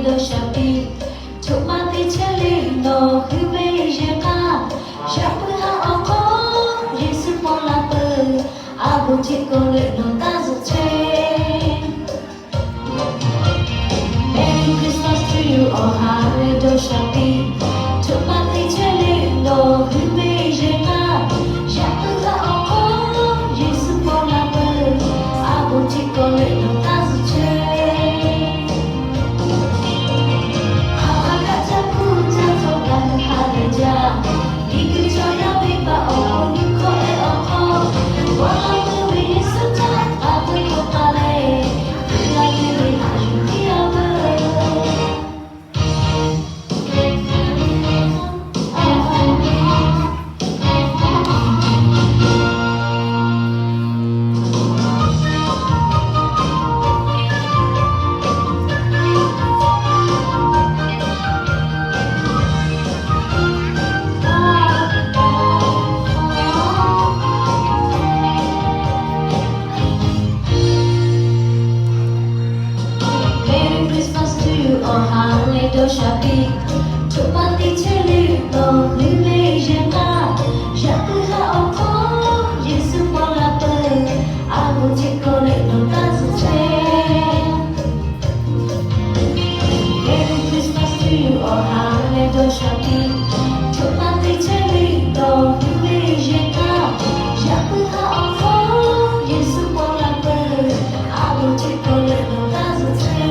lo shapi chuma ti chali no hibe yena shapu ha oko yesu mola pe abu chiko le no tazo che Merry Christmas to you oh hallelujah shapi chuma ti chali no hibe yena shapu ha oko yesu mola pe abu chiko le no tazo che Oh, hallelujah, shapi, chupati cheli, no lile jena, japu ha oko, Yesu mola pe, abu chikole no tazu che. Merry Christmas to you, oh hallelujah, shapi, chupati cheli, no lile jena, japu ha oko, Yesu mola pe, abu chikole no tazu che.